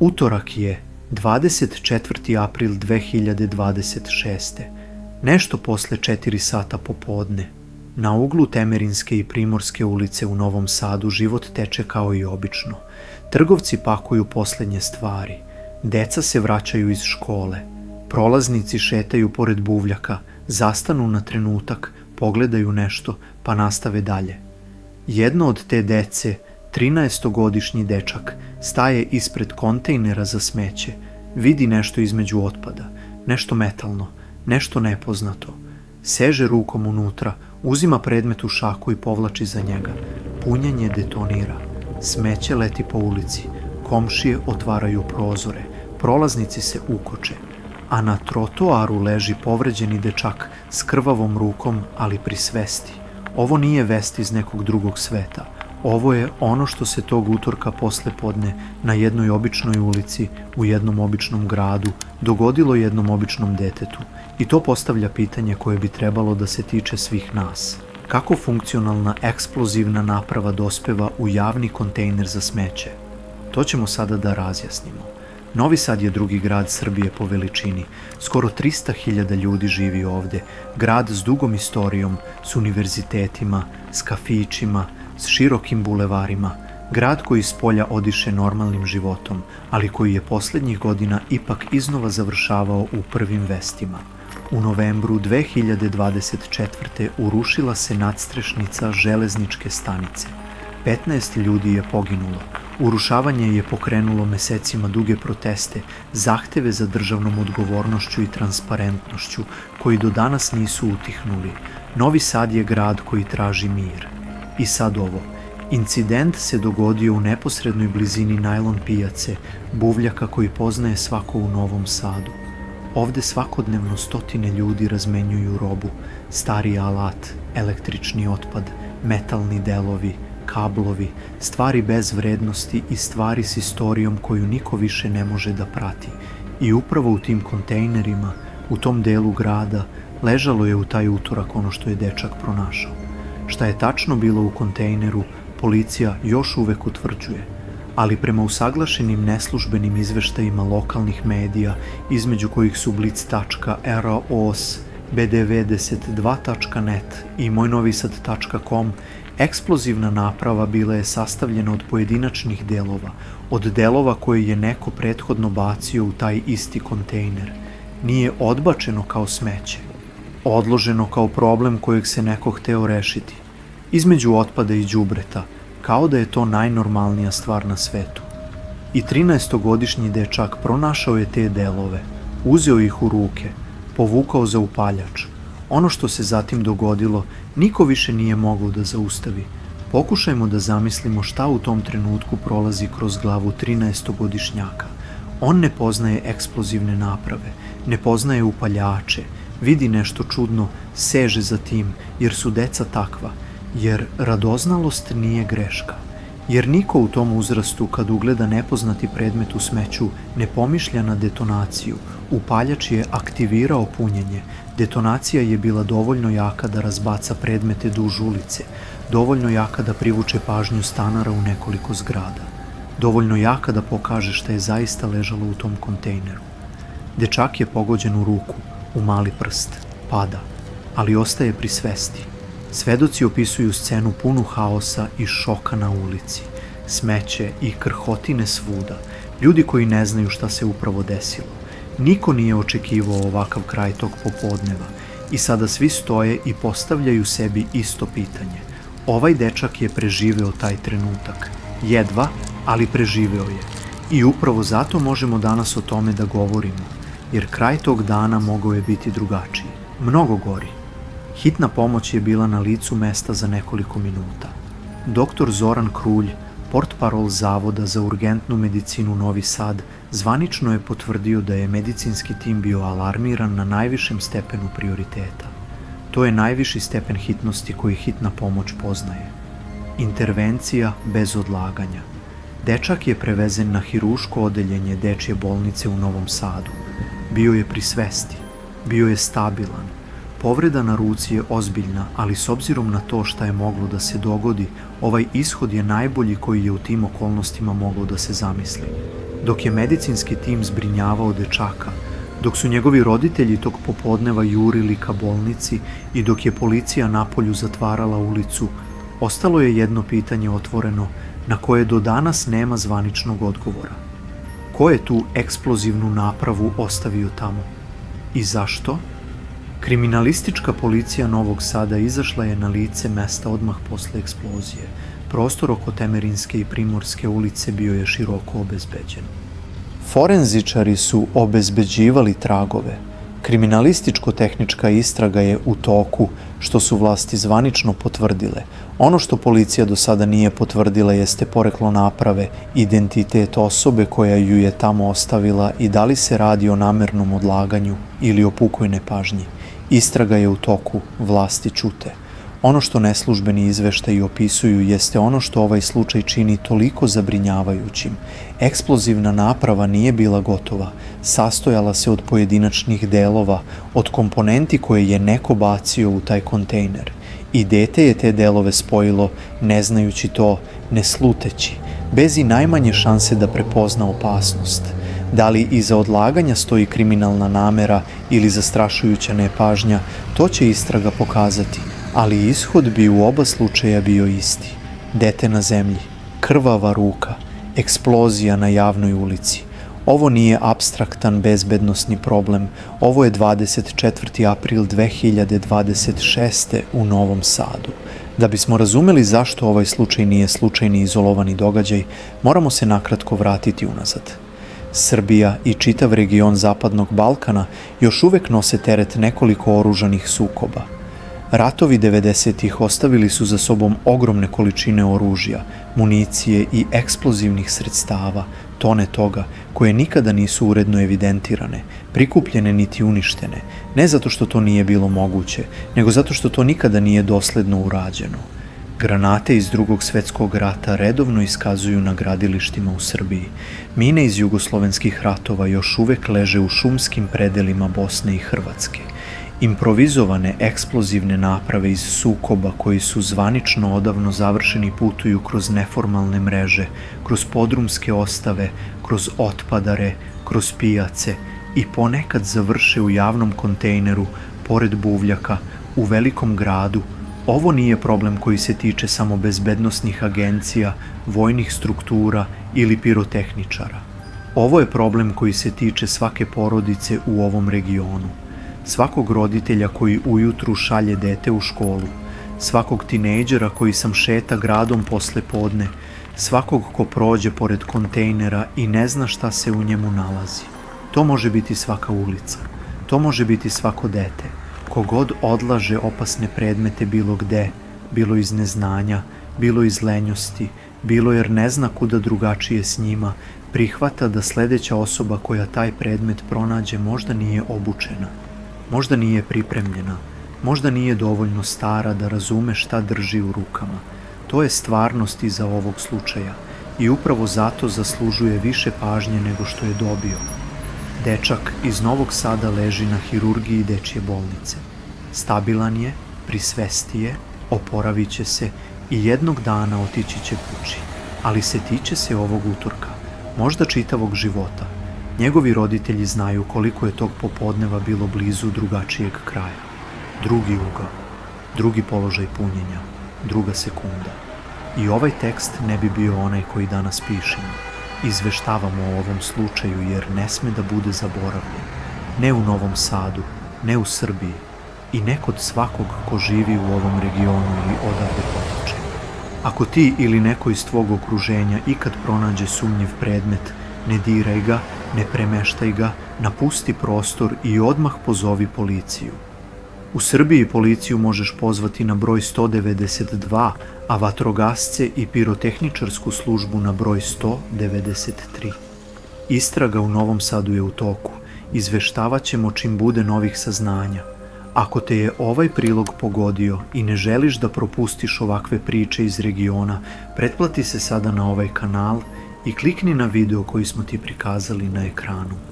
Utorak je 24. april 2026. Nešto posle 4 sata popodne. Na uglu Temerinske i Primorske ulice u Novom Sadu život teče kao i obično. Trgovci pakuju poslednje stvari. Deca se vraćaju iz škole. Prolaznici šetaju pored buvljaka, zastanu na trenutak, pogledaju nešto, pa nastave dalje. Jedno od te dece, 13-godišnji dečak, staje ispred kontejnera za smeće, vidi nešto između otpada, nešto metalno, nešto nepoznato. Seže rukom unutra, uzima predmet u šaku i povlači za njega. Punjenje detonira. Smeće leti po ulici, komšije otvaraju prozore, prolaznici se ukoče, a na trotoaru leži povređeni dečak s krvavom rukom, ali pri svesti. Ovo nije vest iz nekog drugog sveta. Ovo je ono što se tog utorka posle podne na jednoj običnoj ulici u jednom običnom gradu dogodilo jednom običnom detetu, i to postavlja pitanje koje bi trebalo da se tiče svih nas. Kako funkcionalna eksplozivna naprava dospeva u javni kontejner za smeće? To ćemo sada da razjasnimo. Novi Sad je drugi grad Srbije po veličini. Skoro 300.000 ljudi živi ovde. Grad s dugom istorijom, s univerzitetima, s kafićima, s širokim bulevarima. Grad koji s polja odiše normalnim životom, ali koji je poslednjih godina ipak iznova završavao u prvim vestima. U novembru 2024. urušila se nadstrešnica železničke stanice. 15 ljudi je poginulo. Urušavanje je pokrenulo mesecima duge proteste, zahteve za državnom odgovornošću i transparentnošću, koji do danas nisu utihnuli. Novi Sad je grad koji traži mir. I sad ovo. Incident se dogodio u neposrednoj blizini najlon pijace, buvljaka koji poznaje svako u Novom Sadu. Ovde svakodnevno stotine ljudi razmenjuju robu, stari alat, električni otpad, metalni delovi, kablovi, stvari bez vrednosti i stvari s istorijom koju niko više ne može da prati. I upravo u tim kontejnerima, u tom delu grada, ležalo je u taj utorak ono što je dečak pronašao. Šta je tačno bilo u kontejneru, policija još uvek utvrđuje, ali prema usaglašenim neslužbenim izveštajima lokalnih medija, između kojih su Blic.ros, bdv12.net i mojnovisad.com, eksplozivna naprava bila je sastavljena od pojedinačnih delova, od delova koje je neko prethodno bacio u taj isti kontejner. Nije odbačeno kao smeće, odloženo kao problem kojeg se neko hteo rešiti. Između otpada i đubreta, kao da je to najnormalnija stvar na svetu. I 13-godišnji dečak pronašao je te delove, uzeo ih u ruke, povukao za upaljač. Ono što se zatim dogodilo, niko više nije mogao da zaustavi. Pokušajmo da zamislimo šta u tom trenutku prolazi kroz glavu 13-godišnjaka. On ne poznaje eksplozivne naprave, ne poznaje upaljače, vidi nešto čudno, seže za tim, jer su deca takva, jer radoznalost nije greška. Jer niko u tom uzrastu kad ugleda nepoznati predmet u smeću ne pomišlja na detonaciju. Upaljač je aktivirao punjenje. Detonacija je bila dovoljno jaka da razbaca predmete duž ulice, dovoljno jaka da privuče pažnju stanara u nekoliko zgrada, dovoljno jaka da pokaže šta je zaista ležalo u tom kontejneru. Dečak je pogođen u ruku, u mali prst, pada, ali ostaje pri svesti. Svedoci opisuju scenu punu haosa i šoka na ulici, smeće i krhotine svuda, ljudi koji ne znaju šta se upravo desilo. Niko nije očekivao ovakav kraj tog popodneva i sada svi stoje i postavljaju sebi isto pitanje. Ovaj dečak je preživeo taj trenutak. Jedva, ali preživeo je. I upravo zato možemo danas o tome da govorimo, jer kraj tog dana mogao je biti drugačiji, mnogo gori. Hitna pomoć je bila na licu mesta za nekoliko minuta. Doktor Zoran Krulj, portparol Zavoda za urgentnu medicinu Novi Sad, zvanično je potvrdio da je medicinski tim bio alarmiran na najvišem stepenu prioriteta. To je najviši stepen hitnosti koji hitna pomoć poznaje. Intervencija bez odlaganja. Dečak je prevezen na hiruško odeljenje dečje bolnice u Novom Sadu. Bio je pri svesti, bio je stabilan. Povreda na ruci je ozbiljna, ali s obzirom na to šta je moglo da se dogodi, ovaj ishod je najbolji koji je u tim okolnostima mogao da se zamisli. dok je medicinski tim zbrinjavao dečaka, dok su njegovi roditelji tog popodneva jurili ka bolnici i dok je policija napolju zatvarala ulicu, ostalo je jedno pitanje otvoreno na koje do danas nema zvaničnog odgovora. Ko je tu eksplozivnu napravu ostavio tamo? I zašto? Kriminalistička policija Novog Sada izašla je na lice mesta odmah posle eksplozije. Prostor oko Temerinske i Primorske ulice bio je široko obezbeđen. Forenzičari su obezbeđivali tragove. Kriminalističko-tehnička istraga je u toku, što su vlasti zvanično potvrdile. Ono što policija do sada nije potvrdila jeste poreklo naprave, identitet osobe koja ju je tamo ostavila i da li se radi o namernom odlaganju ili o pukoj nepažnji. Istraga je u toku, vlasti ćute. Ono što neslužbeni izveštaji opisuju jeste ono što ovaj slučaj čini toliko zabrinjavajućim. Eksplozivna naprava nije bila gotova, sastojala se od pojedinačnih delova, od komponenti koje je neko bacio u taj kontejner. I dete je te delove spojilo, ne znajući to, ne sluteći, bez i najmanje šanse da prepozna opasnost. Da li iza odlaganja stoji kriminalna namera ili zastrašujuća nepažnja, to će istraga pokazati. Ali ishod bi u oba slučaja bio isti. Dete na zemlji, krvava ruka, eksplozija na javnoj ulici. Ovo nije apstraktan bezbednosni problem, ovo je 24. april 2026. u Novom Sadu. Da bismo razumeli zašto ovaj slučaj nije slučajni izolovani događaj, moramo se nakratko vratiti unazad. Srbija i čitav region Zapadnog Balkana još uvek nose teret nekoliko oružanih sukoba. Ratovi 90-ih ostavili su za sobom ogromne količine oružja, municije i eksplozivnih sredstava, tone toga, koje nikada nisu uredno evidentirane, prikupljene niti uništene, ne zato što to nije bilo moguće, nego zato što to nikada nije dosledno urađeno. Granate iz Drugog svetskog rata redovno iskazuju na gradilištima u Srbiji. Mine iz jugoslovenskih ratova još uvek leže u šumskim predelima Bosne i Hrvatske. Improvizovane eksplozivne naprave iz sukoba koji su zvanično odavno završeni putuju kroz neformalne mreže, kroz podrumske ostave, kroz otpadare, kroz pijace i ponekad završe u javnom kontejneru, pored buvljaka, u velikom gradu. Ovo nije problem koji se tiče samo bezbednosnih agencija, vojnih struktura ili pirotehničara. Ovo je problem koji se tiče svake porodice u ovom regionu. Svakog roditelja koji ujutru šalje dete u školu, svakog tinejdžera koji sam šeta gradom posle podne, svakog ko prođe pored kontejnera i ne zna šta se u njemu nalazi. To može biti svaka ulica, to može biti svako dete, kogod odlaže opasne predmete bilo gde, bilo iz neznanja, bilo iz lenjosti, bilo jer ne zna kuda drugačije s njima, prihvata da sledeća osoba koja taj predmet pronađe možda nije obučena. Možda nije pripremljena, možda nije dovoljno stara da razume šta drži u rukama. To je stvarnost iza ovog slučaja i upravo zato zaslužuje više pažnje nego što je dobio. Dečak iz Novog Sada leži na hirurgiji dečje bolnice. Stabilan je, pri svesti je, oporavit će se i jednog dana otići će kući. Ali se tiče se ovog utorka, možda čitavog života. Njegovi roditelji znaju koliko je tog popodneva bilo blizu drugačijeg kraja. Drugi ugao, drugi položaj punjenja, druga sekunda. I ovaj tekst ne bi bio onaj koji danas pišemo. Izveštavamo o ovom slučaju jer ne sme da bude zaboravljen. Ne u Novom Sadu, ne u Srbiji i ne kod svakog ko živi u ovom regionu ili odavde potiče. Ako ti ili neko iz tvog okruženja ikad pronađe sumnjiv predmet, ne diraj ga, ne premeštaj ga, napusti prostor i odmah pozovi policiju. U Srbiji policiju možeš pozvati na broj 192, a vatrogasce i pirotehničarsku službu na broj 193. Istraga u Novom Sadu je u toku. Izveštavat ćemo čim bude novih saznanja. Ako te je ovaj prilog pogodio i ne želiš da propustiš ovakve priče iz regiona, pretplati se sada na ovaj kanal i klikni na video koji smo ti prikazali na ekranu.